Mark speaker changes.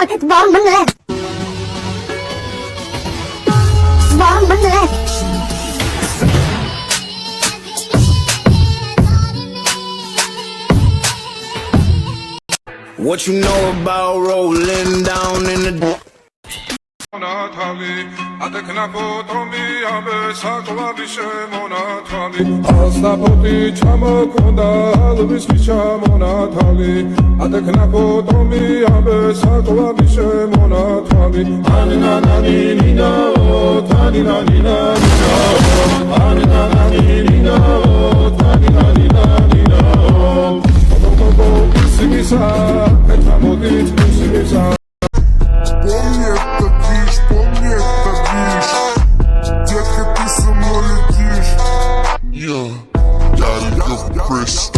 Speaker 1: market bombele. Bombele.
Speaker 2: What you know about rolling down in the
Speaker 3: Asnapoti chamokonda alvis chamonatali adeknapoto mi abe sakwa bishe monatali anina nani nina tani nani nani anina nani nina tani nani nani bobo simisa etamodit simisa
Speaker 4: Помни это, Гриш. Детка, ты со мной летишь. Я Пресс.